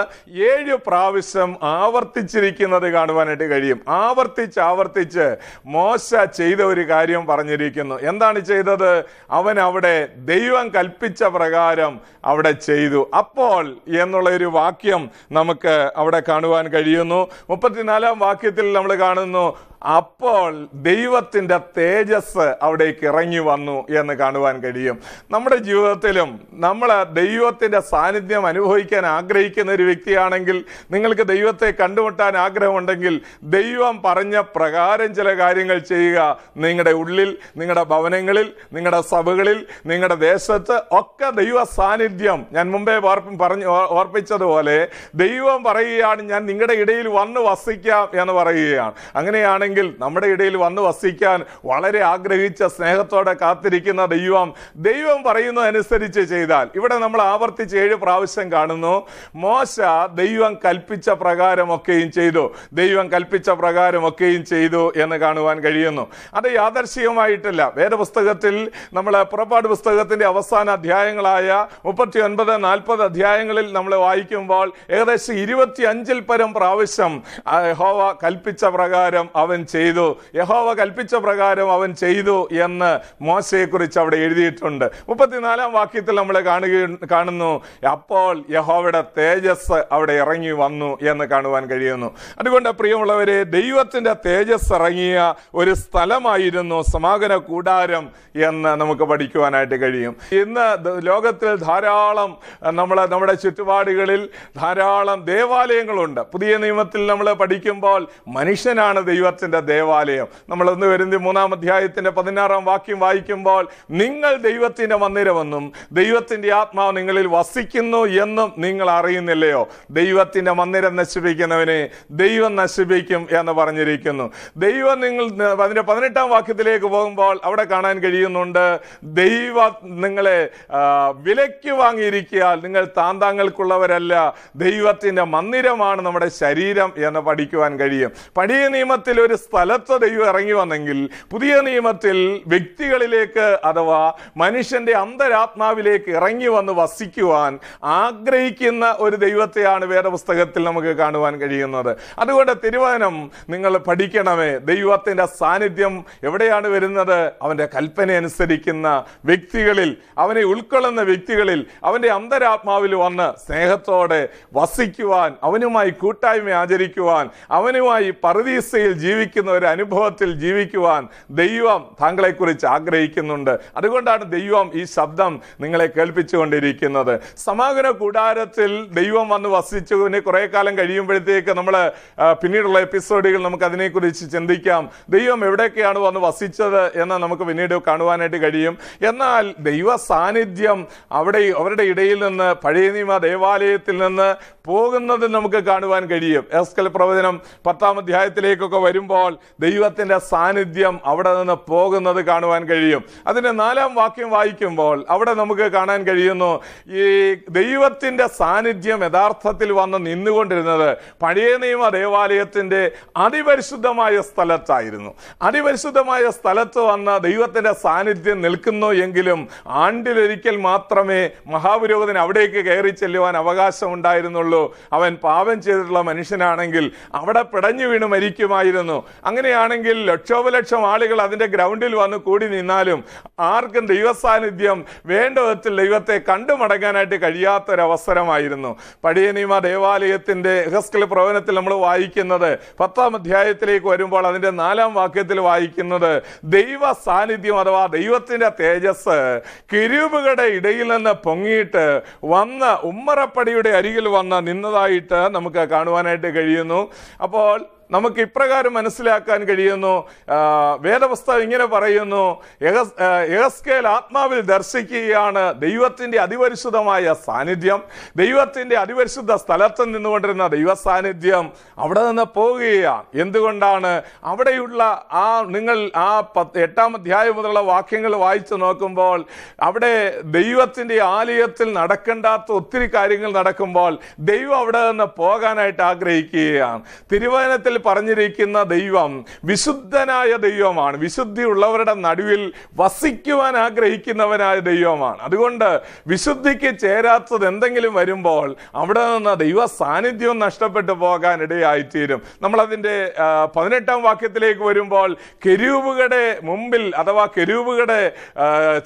7 പ്രാവശ്യം ആവർത്തിച്ചിരിക്കുന്നത് കാണുവാനായിട്ട് കഴിയും. ആവർത്തിച്ച് മോശ ചെയ്ത ഒരു കാര്യം പറഞ്ഞിരിക്കുന്നു. എന്താണ് ചെയ്തത്? അവൻ അവിടെ ദൈവം കൽപ്പിച്ച പ്രകാരം അവിടെ ചെയ്തു. അപ്പോൾ എന്നുള്ള ഒരു വാക്യം നമുക്ക് അവിടെ കാണുവാൻ കഴിയുന്നു. 34-ാം വാക്യത്തിൽ നമ്മൾ കാണുന്നു, അപ്പോൾ ദൈവത്തിന്റെ തേജസ് അവിടേക്ക് ഇറങ്ങി വന്നു എന്ന് കാണുവാൻ കഴിയും. നമ്മുടെ ജീവിതത്തിലും നമ്മൾ ദൈവത്തിന്റെ സാന്നിധ്യം അനുഭവിക്കാൻ ആഗ്രഹിക്കുന്ന ഒരു വ്യക്തിയാണെങ്കിൽ, നിങ്ങൾക്ക് ദൈവത്തെ കണ്ടുമുട്ടാൻ ആഗ്രഹമുണ്ടെങ്കിൽ ദൈവം പറഞ്ഞ പ്രകാരം ചില കാര്യങ്ങൾ ചെയ്യുക. നിങ്ങളുടെ ഉള്ളിൽ, നിങ്ങളുടെ ഭവനങ്ങളിൽ, നിങ്ങളുടെ സഭകളിൽ, നിങ്ങളുടെ ദേശത്ത് ഒക്കെ ദൈവ സാന്നിധ്യം, ഞാൻ മുമ്പേ ഓർപ്പിച്ചതുപോലെ ദൈവം പറയുകയാണ്, ഞാൻ നിങ്ങളുടെ ഇടയിൽ വന്ന് വസിക്കാം എന്ന് പറയുകയാണ്. അങ്ങനെയാണെങ്കിൽ നമ്മുടെ ഇടയിൽ വന്ന് വസിക്കാൻ വളരെ ആഗ്രഹിച്ച, സ്നേഹത്തോടെ കാത്തിരിക്കുന്ന ദൈവം പറയുന്നതനുസരിച്ച് ചെയ്താൽ, ഇവിടെ നമ്മൾ ആവർത്തിച്ച് 7 പ്രാവശ്യം കാണുന്നു, മോശ ദൈവം കൽപ്പിച്ച പ്രകാരമൊക്കെയും ചെയ്തു എന്ന് കാണുവാൻ കഴിയുന്നു. അത് യാദർശികമായിട്ടില്ല. വേദപുസ്തകത്തിൽ നമ്മൾ പുറപ്പാട് പുസ്തകത്തിന്റെ അവസാന അധ്യായങ്ങളായ 39, 40 അധ്യായങ്ങളിൽ നമ്മൾ വായിക്കുമ്പോൾ ഏകദേശം 25-ൽ പരം പ്രാവശ്യം യഹോവ കൽപ്പിച്ച പ്രകാരം അവൻ ചെയ്തു, യഹോവ കൽപ്പിച്ച പ്രകാരം അവൻ ചെയ്തു എന്ന് മോശയെക്കുറിച്ച് അവിടെ എഴുതിയിട്ടുണ്ട്. 34 വാക്യത്തിൽ നമ്മൾ കാണുന്നു, അപ്പോൾ യഹോവയുടെ തേജസ് അവിടെ ഇറങ്ങി വന്നു എന്ന് കാണുവാൻ കഴിയുന്നു. അതുകൊണ്ട് പ്രിയമുള്ളവരെ, ദൈവത്തിന്റെ തേജസ് ഇറങ്ങിയ ഒരു സ്ഥലമായിരുന്നു സമാഗമന കൂടാരം എന്ന് നമുക്ക് പഠിക്കുവാനായിട്ട് കഴിയും. ഇന്ന് ലോകത്തിൽ ധാരാളം നമ്മുടെ ചുറ്റുപാടുകളിൽ ധാരാളം ദേവാലയങ്ങളുണ്ട്. പുതിയ നിയമത്തിൽ നമ്മൾ പഠിക്കുമ്പോൾ മനുഷ്യനാണ് ദൈവത്തിന്റെ ദേവാലയം. നമ്മൾ 1 കൊരിന്ത്യർ 3 അധ്യായത്തിന്റെ 16 വാക്യം വായിക്കുമ്പോൾ, നിങ്ങൾ ദൈവത്തിന്റെ മന്ദിരമെന്നും ദൈവത്തിന്റെ ആത്മാവ് നിങ്ങളിൽ വസിക്കുന്നു എന്നും നിങ്ങൾ അറിയുന്നില്ലയോ? ദൈവത്തിന്റെ മന്ദിരം നശിപ്പിക്കുന്നവനെ ദൈവം നശിപ്പിക്കും എന്ന് പറഞ്ഞിരിക്കുന്നു. ദൈവം അതിന്റെ 18 വാക്യത്തിലേക്ക് പോകുമ്പോൾ അവിടെ കാണാൻ കഴിയുന്നുണ്ട്, ദൈവം നിങ്ങളെ വിലയ്ക്ക് വാങ്ങിയിരിക്കാൻ നിങ്ങൾ താന്താങ്ങൾക്കുള്ളവരല്ല, ദൈവത്തിന്റെ മന്ദിരമാണ് നമ്മുടെ ശരീരം എന്ന് പഠിക്കുവാൻ കഴിയും. പഴയ നിയമത്തിൽ ഒരു സ്ഥലത്ത് ദൈവം ഇറങ്ങി വന്നെങ്കിൽ, പുതിയ നിയമത്തിൽ വ്യക്തികളിലേക്ക് അഥവാ മനുഷ്യന്റെ അന്തരാത്മാവിലേക്ക് ഇറങ്ങി വന്ന് വസിക്കുവാൻ ആഗ്രഹിക്കുന്ന ഒരു ദൈവത്തെയാണ് വേദപുസ്തകത്തിൽ നമുക്ക് കാണുവാൻ കഴിയുന്നത്. അതുകൊണ്ട് തിരുവചനം നിങ്ങൾ പഠിക്കണമേ. ദൈവത്തിന്റെ സാന്നിധ്യം എവിടെയാണ് വരുന്നത്? അവന്റെ കൽപ്പന അനുസരിക്കുന്ന വ്യക്തികളിൽ, അവനെ ഉൾക്കൊള്ളുന്ന വ്യക്തികളിൽ, അവന്റെ അന്തരാത്മാവിൽ വന്ന് സ്നേഹത്തോടെ വസിക്കുവാൻ, അവനുമായി കൂട്ടായ്മ ആചരിക്കുവാൻ, അവനുമായി പറുദീസയിൽ ജീവിക്കുന്ന ഒരു അനുഭവത്തിൽ ജീവിക്കുവാൻ ദൈവം താങ്കളെക്കുറിച്ച് ആഗ്രഹിക്കുന്നുണ്ട്. അതുകൊണ്ടാണ് ദൈവം ഈ ശബ്ദം നിങ്ങളെ കേൾപ്പിച്ചുകൊണ്ടിരിക്കുന്നത്. സമാഗമന കൂടാരത്തിൽ ദൈവം വന്ന് വസിച്ചു. കുറെ കാലം കഴിയുമ്പോഴത്തേക്ക് നമ്മൾ പിന്നീടുള്ള എപ്പിസോഡുകൾ നമുക്ക് അതിനെക്കുറിച്ച് ചിന്തിക്കാം. ദൈവം എവിടെയൊക്കെയാണ് വന്ന് വസിച്ചത് എന്ന് നമുക്ക് പിന്നീട് കാണുവാനായിട്ട് കഴിയും. എന്നാൽ ദൈവ സാന്നിധ്യം അവരുടെ ഇടയിൽ നിന്ന്, പഴയ നിയമ ദേവാലയത്തിൽ നിന്ന് പോകുന്നത് നമുക്ക് കാണുവാൻ കഴിയും. എസ്കേൽ പ്രവചനം 10 അധ്യായത്തിലേക്കൊക്കെ വരുമ്പോൾ ദൈവത്തിന്റെ സാന്നിധ്യം അവിടെ നിന്ന് പോകുന്നത് കാണുവാൻ കഴിയും. അതിന്റെ 4 വാക്യം വായിക്കുമ്പോൾ അവിടെ നമുക്ക് കാണാൻ കഴിയുന്നു, ഈ ദൈവത്തിന്റെ സാന്നിധ്യം യഥാർത്ഥത്തിൽ വന്ന് നിന്നുകൊണ്ടിരുന്നത് പഴയ നിയമ ദേവാലയത്തിന്റെ അതിപരിശുദ്ധമായ സ്ഥലത്തായിരുന്നു. അതിപരിശുദ്ധമായ സ്ഥലത്ത് വന്ന് ദൈവത്തിന്റെ സാന്നിധ്യം നിൽക്കുന്നു എങ്കിലും ആണ്ടിലൊരിക്കൽ മാത്രമേ മഹാപുരോഹിതൻ അവിടേക്ക് കയറി ചെല്ലുവാൻ അവകാശം ഉണ്ടായിരുന്നുള്ളൂ. അവൻ പാപം ചെയ്തിട്ടുള്ള മനുഷ്യനാണെങ്കിൽ അവിടെ പിടഞ്ഞു വീണ് മരിക്കുമായിരുന്നു. അങ്ങനെയാണെങ്കിൽ ലക്ഷോപലക്ഷം ആളുകൾ അതിന്റെ ഗ്രൗണ്ടിൽ വന്ന് കൂടി നിന്നാലും ആർക്കും ദൈവസാന്നിധ്യം വേണ്ട വിധത്തിൽ ദൈവത്തെ കണ്ടുമടങ്ങാനായിട്ട് കഴിയാത്തൊരവസരമായിരുന്നു. പഴയ നിയമ ദേവാലയത്തിന്റെ എഹെസ്കേൽ പ്രവചനത്തിൽ നമ്മൾ വായിക്കുന്നത് 10 അധ്യായത്തിലേക്ക് വരുമ്പോൾ അതിന്റെ 4 വാക്യത്തിൽ വായിക്കുന്നത്, ദൈവ സാന്നിധ്യം അഥവാ ദൈവത്തിന്റെ തേജസ് കെരൂബുകളുടെ ഇടയിൽ നിന്ന് പൊങ്ങിയിട്ട് വന്ന് ഉമ്മറപ്പടിയുടെ അരികിൽ വന്ന് നിന്നതായിട്ട് നമുക്ക് കാണുവാനായിട്ട് കഴിയുന്നു. അപ്പോൾ നമുക്ക് ഇപ്രകാരം മനസ്സിലാക്കാൻ കഴിയുന്നു, വേദപുസ്തകം ഇങ്ങനെ പറയുന്നു, യെഹെസ്കേൽ ആത്മാവിൽ ദർശിക്കുകയാണ് ദൈവത്തിന്റെ അതിപരിശുദ്ധമായ സാന്നിധ്യം. ദൈവത്തിന്റെ അതിപരിശുദ്ധ സ്ഥലത്ത് നിന്നുകൊണ്ടിരുന്ന ദൈവ സാന്നിധ്യം അവിടെ നിന്ന് പോവുകയാണ്. എന്തുകൊണ്ടാണ്? അവിടെയുള്ള നിങ്ങൾ 8 അധ്യായം മുതലുള്ള വാക്യങ്ങൾ വായിച്ചു നോക്കുമ്പോൾ അവിടെ ദൈവത്തിന്റെ ആലയത്തിൽ നടക്കേണ്ടാത്ത ഒത്തിരി കാര്യങ്ങൾ നടക്കുമ്പോൾ ദൈവം അവിടെ നിന്ന് പോകാനായിട്ട് ആഗ്രഹിക്കുകയാണ്. തിരുവചനത്തിൽ പറഞ്ഞിരിക്കുന്ന ദൈവം വിശുദ്ധനായ ദൈവമാണ്. വിശുദ്ധിയുള്ളവരുടെ നടുവിൽ വസിക്കുവാൻ ആഗ്രഹിക്കുന്നവനായ ദൈവമാണ്. അതുകൊണ്ട് വിശുദ്ധിക്ക് ചേരാത്തത് എന്തെങ്കിലും വരുമ്പോൾ അവിടെ നിന്ന് ദൈവ സാന്നിധ്യം നഷ്ടപ്പെട്ടു പോകാൻ ഇടയായിത്തീരും. നമ്മളതിന്റെ 18 വാക്യത്തിലേക്ക് വരുമ്പോൾ, കെരൂബുകളുടെ മുമ്പിൽ അഥവാ കെരൂബുകളുടെ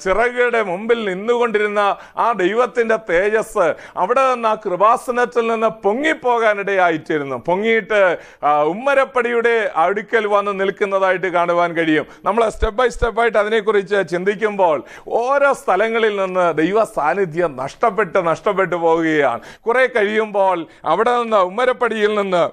ചിറകുകളുടെ മുമ്പിൽ നിന്നുകൊണ്ടിരുന്ന ആ ദൈവത്തിന്റെ തേജസ് അവിടെ നിന്ന് ആ കൃപാസനത്തിൽ നിന്ന് പൊങ്ങിപ്പോകാൻ ഇടയായിത്തീരുന്നു. പൊങ്ങിയിട്ട് ഉമ്മരപ്പടിയുടെ അടുക്കൽ വന്ന് നിൽക്കുന്നതായിട്ട് കാണുവാൻ കഴിയും. നമ്മൾ സ്റ്റെപ്പ് ബൈ സ്റ്റെപ്പായിട്ട് അതിനെക്കുറിച്ച് ചിന്തിക്കുമ്പോൾ ഓരോ സ്ഥലങ്ങളിൽ നിന്ന് ദൈവ സാന്നിധ്യം നഷ്ടപ്പെട്ടു പോവുകയാണ്. കുറെ കഴിയുമ്പോൾ അവിടെ നിന്ന് ഉമ്മരപ്പടിയിൽ നിന്ന്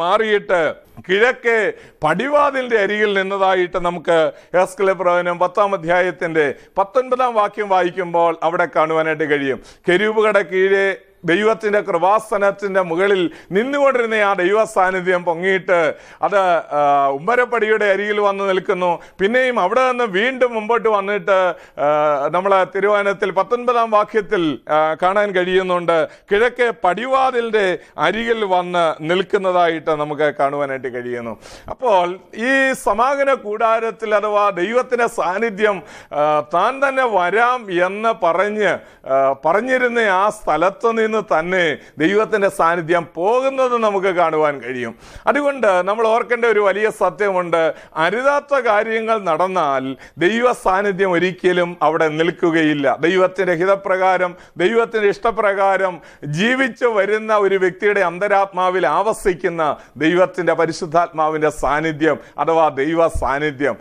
മാറിയിട്ട് കിഴക്കേ പടിവാതിലിന്റെ അരികിൽ നിന്നതായിട്ട് നമുക്ക് എഹെസ്കേൽ പ്രവചനം 10 അധ്യായത്തിന്റെ 19 വാക്യം വായിക്കുമ്പോൾ അവിടെ കാണുവാനായിട്ട് കഴിയും. കെരൂബുകളുടെ കീഴെ ദൈവത്തിന്റെ കൃപാസനത്തിന്റെ മുകളിൽ നിന്നുകൊണ്ടിരുന്ന ആ ദൈവ സാന്നിധ്യം പൊങ്ങിയിട്ട് അത് ഉമ്മരപ്പടിയുടെ അരികിൽ വന്ന് നിൽക്കുന്നു. പിന്നെയും അവിടെ നിന്ന് വീണ്ടും മുമ്പോട്ട് വന്നിട്ട് നമ്മളെ തിരുവചനത്തിൽ 19 വാക്യത്തിൽ കാണാൻ കഴിയുന്നുണ്ട്, കിഴക്കേ പടിവാതിലിന്റെ അരികിൽ വന്ന് നിൽക്കുന്നതായിട്ട് നമുക്ക് കാണുവാനായിട്ട് കഴിയുന്നു. അപ്പോൾ ഈ സമാഗമന കൂടാരത്തിൽ അഥവാ ദൈവത്തിന്റെ സാന്നിധ്യം താൻ തന്നെ വരാം എന്ന് പറഞ്ഞിരുന്ന ആ സ്ഥലത്ത് നിന്ന് നിന്ന് തന്നെ ദൈവത്തിൻ്റെ സാന്നിധ്യം പോകുന്നത് നമുക്ക് കാണുവാൻ കഴിയും. അതുകൊണ്ട് നമ്മൾ ഓർക്കേണ്ട ഒരു വലിയ സത്യമുണ്ട്. അരുതാത്ത കാര്യങ്ങൾ നടന്നാൽ ദൈവ സാന്നിധ്യം ഒരിക്കലും അവിടെ നിൽക്കുകയില്ല. ദൈവത്തിൻ്റെ ഹിതപ്രകാരം, ദൈവത്തിൻ്റെ ഇഷ്ടപ്രകാരം ജീവിച്ചു വരുന്ന ഒരു വ്യക്തിയുടെ അന്തരാത്മാവിൽ ആവസിക്കുന്ന ദൈവത്തിൻ്റെ പരിശുദ്ധാത്മാവിൻ്റെ സാന്നിധ്യം അഥവാ ദൈവ സാന്നിധ്യം,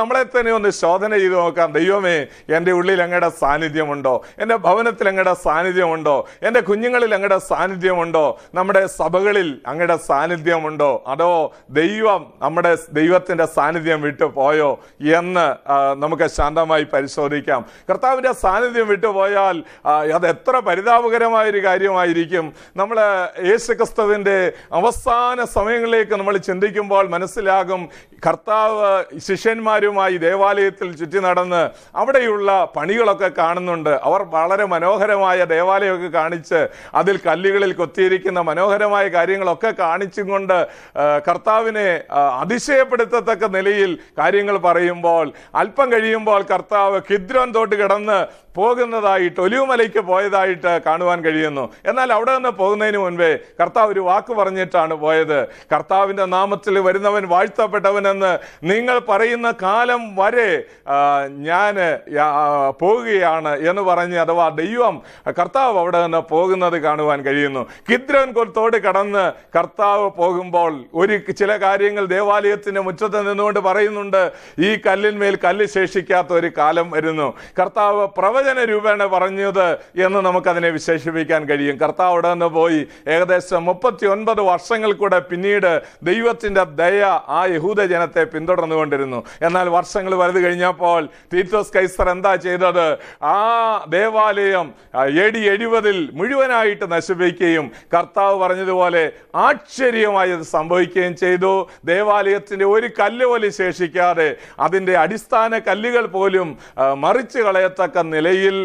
നമ്മളെ തന്നെ ഒന്ന് ശോധന ചെയ്ത് നോക്കാം. ദൈവമേ, എൻ്റെ ഉള്ളിൽ അങ്ങയുടെ സാന്നിധ്യമുണ്ടോ? എൻ്റെ ഭവനത്തിൽ അങ്ങയുടെ സാന്നിധ്യമുണ്ടോ? എൻ്റെ കുഞ്ഞുങ്ങളിൽ അങ്ങയുടെ സാന്നിധ്യമുണ്ടോ? നമ്മുടെ സഭകളിൽ അങ്ങയുടെ സാന്നിധ്യമുണ്ടോ? അതോ ദൈവത്തിൻ്റെ സാന്നിധ്യം വിട്ടു പോയോ എന്ന് നമുക്ക് ശാന്തമായി പരിശോധിക്കാം. കർത്താവിൻ്റെ സാന്നിധ്യം വിട്ടുപോയാൽ അത് എത്ര പരിതാപകരമായൊരു കാര്യമായിരിക്കും. നമ്മൾ യേശുക്രിസ്തുവിൻ്റെ അവസാന സമയങ്ങളിലേക്ക് നമ്മൾ ചിന്തിക്കുമ്പോൾ മനസ്സിലാകും, കർത്താവ് ശിഷ്യന്മാരുമായി ദേവാലയത്തിൽ ചുറ്റി നടന്ന് അവിടെയുള്ള പണികളൊക്കെ കാണുന്നുണ്ട്. അവർ വളരെ മനോഹരമായ ദേവാലയമൊക്കെ കാണിച്ച് അതിൽ കല്ലുകളിൽ കൊത്തിയിരിക്കുന്ന മനോഹരമായ കാര്യങ്ങളൊക്കെ കാണിച്ചും കൊണ്ട് കർത്താവിനെ അതിശയപ്പെടുത്തത്തക്ക നിലയിൽ കാര്യങ്ങൾ പറയുമ്പോൾ, അല്പം കഴിയുമ്പോൾ കർത്താവ് കിദ്രോൻ തോട്ട് കിടന്ന് പോകുന്നതായിട്ട്, ഒലിവുമലയ്ക്ക് പോയതായിട്ട് കാണുവാൻ കഴിയുന്നു. എന്നാൽ അവിടെ നിന്ന് പോകുന്നതിന് മുൻപേ കർത്താവ് ഒരു വാക്ക് പറഞ്ഞിട്ടാണ് പോയത്. കർത്താവിൻ്റെ നാമത്തിൽ വരുന്നവൻ വാഴ്ത്തപ്പെട്ടവനെന്ന് നിങ്ങൾ പറയുന്ന കാലം വരെ ഞാൻ പോവുകയാണ് എന്ന് പറഞ്ഞ്, അഥവാ കർത്താവ് അവിടെ നിന്ന് പോകുന്നത് കാണുവാൻ കഴിയുന്നു. കിദ്രോൻ തോട് കടന്ന് കർത്താവ് പോകുമ്പോൾ ചില കാര്യങ്ങൾ ദേവാലയത്തിന്റെ മുറ്റത്ത് നിന്നുകൊണ്ട് പറയുന്നുണ്ട്. ഈ കല്ലിന്മേൽ കല്ല് ശേഷിക്കാത്ത ഒരു കാലം വരുന്നു. കർത്താവ് പ്രവചന രൂപേണ പറഞ്ഞത് എന്ന് നമുക്കതിനെ വിശേഷിപ്പിക്കാൻ കഴിയും. കർത്താവ് അവിടെ നിന്ന് പോയി ഏകദേശം 39 വർഷങ്ങൾ കൂടെ പിന്നീട് ദൈവത്തിന്റെ ദയ ആ യഹൂദ ജനത്തെ പിന്തുടർന്നുകൊണ്ടിരുന്നു. എന്നാൽ വർഷങ്ങൾ വലുത് കഴിഞ്ഞപ്പോൾ തീത്തോസ് കൈസർ എന്താ ചെയ്തത്? ആ ദേവാലയം AD 70 മുഴുവനായിട്ട് നശിപ്പിക്കുകയും കർത്താവ് പറഞ്ഞതുപോലെ ആശ്ചര്യമായി അത് സംഭവിക്കുകയും ചെയ്തു. ദേവാലയത്തിന്റെ ഒരു കല്ല് പോലും ശേഷിക്കാതെ അതിന്റെ അടിസ്ഥാന കല്ലുകൾ പോലും മറിച്ചു കളയത്തക്ക നിലയിൽ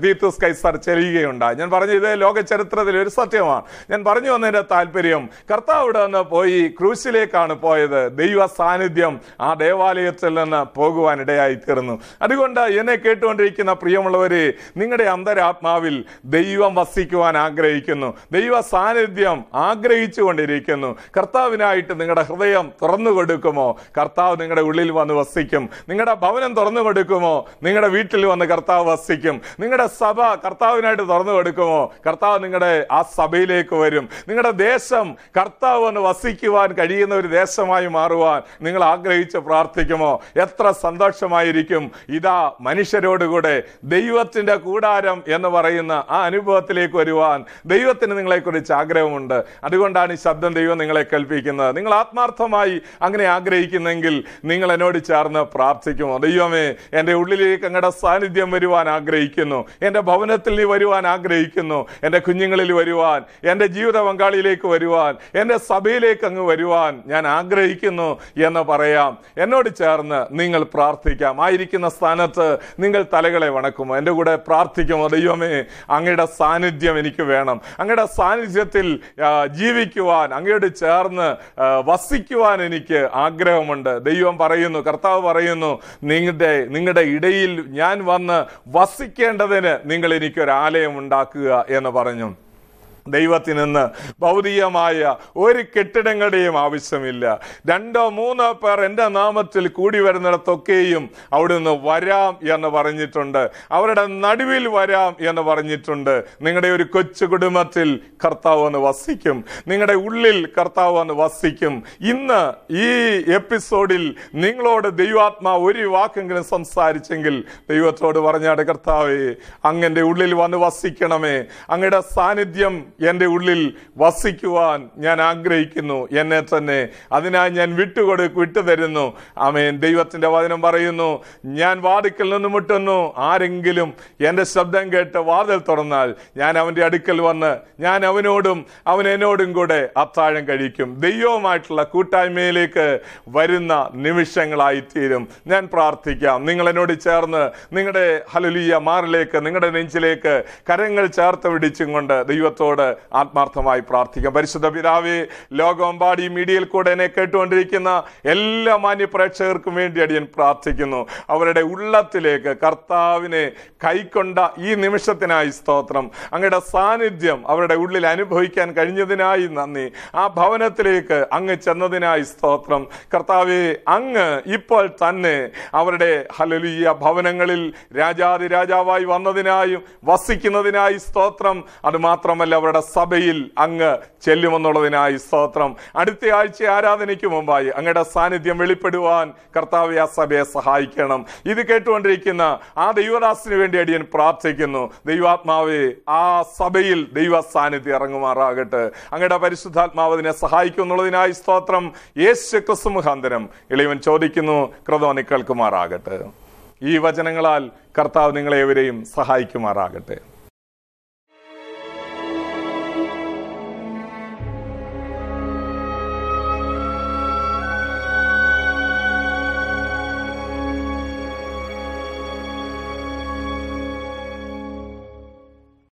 തീത്തോസ് കൈസർ ചെല്ലുകയുണ്ടായി. ഞാൻ പറഞ്ഞു, ഇത് ലോക ചരിത്രത്തിൽ ഒരു സത്യമാണ്. ഞാൻ പറഞ്ഞു വന്നതിന്റെ താല്പര്യം, കർത്താവ് ഇവിടെ നിന്ന് പോയി ക്രൂശിലേക്കാണ് പോയത്. ദൈവ സാന്നിധ്യം ആ ദേവാലയത്തിൽ നിന്ന് പോകുവാൻ ഇടയായി തീർന്നു. അതുകൊണ്ട് എന്നെ കേട്ടുകൊണ്ടിരിക്കുന്ന പ്രിയമുള്ളവരെ, നിങ്ങളുടെ അന്തരാത്മാവിൽ ദൈവം വസിക്കുവാൻ ആഗ്രഹിക്കുന്നു. ദൈവ സാന്നിധ്യം ആഗ്രഹിച്ചു കൊണ്ടിരിക്കുന്നു. കർത്താവിനായിട്ട് നിങ്ങളുടെ ഹൃദയം തുറന്നു കൊടുക്കുമോ? കർത്താവ് നിങ്ങളുടെ ഉള്ളിൽ വന്ന് വസിക്കും. നിങ്ങളുടെ ഭവനം തുറന്നു കൊടുക്കുമോ? നിങ്ങളുടെ വീട്ടിൽ വന്ന് കർത്താവ് വസിക്കും. നിങ്ങളുടെ സഭ കർത്താവിനായിട്ട് തുറന്നു കൊടുക്കുമോ? കർത്താവ് നിങ്ങളുടെ ആ സഭയിലേക്ക് വരും. നിങ്ങളുടെ ദേശം കർത്താവ് വന്ന് വസിക്കുവാൻ കഴിയുന്ന ഒരു ദേശമായി മാറുവാൻ നിങ്ങൾ ആഗ്രഹിച്ച് പ്രാർത്ഥിക്കുമോ? എത്ര സന്തോഷമായിരിക്കും. ഇതാ മനുഷ്യരോടുകൂടെ ദൈവത്തിന്റെ കൂടാരം എന്ന് പറയുന്ന ആ അനുഭവത്തിലേക്ക് വരുവാൻ ദൈവത്തിന് നിങ്ങളെക്കുറിച്ച് ആഗ്രഹമുണ്ട്. അതുകൊണ്ടാണ് ഈ ശബ്ദം ദൈവം നിങ്ങളെ കേൾപ്പിക്കുന്നത്. നിങ്ങൾ ആത്മാർത്ഥമായി അങ്ങനെ ആഗ്രഹിക്കുന്നെങ്കിൽ നിങ്ങൾ എന്നോട് ചേർന്ന് പ്രാർത്ഥിക്കുമോ? ദൈവമേ, എൻ്റെ ഉള്ളിലേക്ക് അങ്ങയുടെ സാന്നിധ്യം വരുവാൻ ആഗ്രഹിക്കുന്നു. എൻ്റെ ഭവനത്തിൽ നീ വരുവാൻ ആഗ്രഹിക്കുന്നു. എൻ്റെ കുഞ്ഞുങ്ങളിൽ വരുവാൻ, എൻ്റെ ജീവിത പങ്കാളിയിലേക്ക് വരുവാൻ, എൻ്റെ സഭയിലേക്ക് അങ്ങ് വരുവാൻ ഞാൻ ആഗ്രഹിക്കുന്നു എന്ന് പറയാം. എന്നോട് ചേർന്ന് നിങ്ങൾ പ്രാർത്ഥിക്കാം. ആയിരിക്കുന്ന സ്ഥാനത്ത് നിങ്ങൾ തലകളെ വണക്കുമോ? എൻ്റെ കൂടെ പ്രാർത്ഥിക്കുമോ? ദൈവമേ, അങ്ങയുടെ സാന്നിധ്യം എനിക്ക് വേണം. അങ്ങയുടെ സാന്നിധ്യത്തിൽ ജീവിക്കുവാൻ, അങ്ങയോട് ചേർന്ന് വസിക്കുവാൻ എനിക്ക് ആഗ്രഹമുണ്ട്. ദൈവം പറയുന്നു, കർത്താവ് പറയുന്നു, നിങ്ങളുടെ ഇടയിൽ ഞാൻ വന്ന് വസിക്കേണ്ടതിന് നിങ്ങൾ എനിക്കൊരാലയം ഉണ്ടാക്കുക എന്ന് പറഞ്ഞു. ദൈവത്തിനിന്ന് ഭൗതികമായ ഒരു കെട്ടിടങ്ങളുടെയും ആവശ്യമില്ല. 2-3 പേർ എൻ്റെ നാമത്തിൽ കൂടി വരുന്നിടത്തൊക്കെയും അവിടുന്ന് വരാം എന്ന് പറഞ്ഞിട്ടുണ്ട്. അവരുടെ നടുവിൽ വരാം എന്ന് പറഞ്ഞിട്ടുണ്ട്. നിങ്ങളുടെ ഒരു കൊച്ചു കുടുംബത്തിൽ കർത്താവ് വന്ന് വസിക്കും. നിങ്ങളുടെ ഉള്ളിൽ കർത്താവ് വന്ന് വസിക്കും. ഇന്ന് ഈ എപ്പിസോഡിൽ നിങ്ങളോട് ദൈവാത്മാവ് ഒരു വാക്കെങ്കിലും സംസാരിച്ചെങ്കിൽ ദൈവത്തോട് പറഞ്ഞാട്, കർത്താവേ, അങ്ങൻ്റെ ഉള്ളിൽ വന്ന് വസിക്കണമേ. അങ്ങയുടെ സാന്നിധ്യം എൻ്റെ ഉള്ളിൽ വസിക്കുവാൻ ഞാൻ ആഗ്രഹിക്കുന്നു. എന്നെ തന്നെ അതിനായി ഞാൻ വിട്ടുതരുന്നു. ആമേൻ. ദൈവത്തിന്റെ വചനം പറയുന്നു, ഞാൻ വാതിൽക്കൽ നിന്ന് മുട്ടുന്നു. ആരെങ്കിലും എൻ്റെ ശബ്ദം കേട്ട് വാതിൽ തുറന്നാൽ ഞാൻ അവൻ്റെ അടുക്കൽ വന്ന് ഞാൻ അവനോടും അവൻ എന്നോടും കൂടെ അത്താഴം കഴിക്കും. ദൈവവുമായിട്ടുള്ള കൂട്ടായ്മയിലേക്ക് വരുന്ന നിമിഷങ്ങളായിത്തീരും. ഞാൻ പ്രാർത്ഥിക്കാം. നിങ്ങൾ എന്നോട് ചേർന്ന് നിങ്ങളുടെ ഹല്ലേലൂയ മാറിലേക്ക്, നിങ്ങളുടെ നെഞ്ചിലേക്ക് കരങ്ങൾ ചേർത്ത് പിടിച്ചും കൊണ്ട് ദൈവത്തോട് ആത്മാർത്ഥമായി പ്രാർത്ഥിക്കാം. പരിശുദ്ധ പിതാവേ, ലോകമെമ്പാടി മീഡിയയിൽ കൂടെ എന്നെ കേട്ടുകൊണ്ടിരിക്കുന്ന എല്ലാ മാന്യ പ്രേക്ഷകർക്കും വേണ്ടി അടിയൻ പ്രാർത്ഥിക്കുന്നു. അവരുടെ ഉള്ളത്തിലേക്ക് കർത്താവിനെ കൈക്കൊണ്ട ഈ നിമിഷത്തിനായി സ്തോത്രം. അങ്ങയുടെ സാന്നിധ്യം അവരുടെ ഉള്ളിൽ അനുഭവിക്കാൻ കഴിഞ്ഞതിനായി നന്ദി. ആ ഭവനത്തിലേക്ക് അങ്ങ് ചെന്നതിനായി സ്തോത്രം. കർത്താവേ, അങ്ങ് ഇപ്പോൾ തന്നെ അവരുടെ ഹല്ലേലൂയ ഭവനങ്ങളിൽ രാജാതിരാജാവായി വന്നതിനായും വസിക്കുന്നതിനായി സ്തോത്രം. അതുമാത്രമല്ല, അവരുടെ സഭയിൽ അങ്ങ് ചെല്ലുമെന്നുള്ളതിനായി സ്തോത്രം. അടുത്ത ആഴ്ച ആരാധനയ്ക്ക് മുമ്പായി അങ്ങയുടെ സാന്നിധ്യം വെളിപ്പെടുവാൻ കർത്താവേ ആ സഭയെ സഹായിക്കണം. ഇത് കേട്ടുകൊണ്ടിരിക്കുന്ന ആ ദൈവദാസന് വേണ്ടി അടിയൻ പ്രാർത്ഥിക്കുന്നു. ദൈവാത്മാവേ, ആ സഭയിൽ ദൈവ സാന്നിധ്യം ഇറങ്ങുമാറാകട്ടെ. അങ്ങയുടെ പരിശുദ്ധാത്മാവ് അതിനെ സഹായിക്കുന്നുള്ളതിനായി സ്തോത്രം. യേശു ക്രിസ്തു മുഖാന്തരം ഇളയവൻ ചോദിക്കുന്നു, കൃതം കേൾക്കുമാറാകട്ടെ. ഈ വചനങ്ങളാൽ കർത്താവ് നിങ്ങളെവരെയും സഹായിക്കുമാറാകട്ടെ.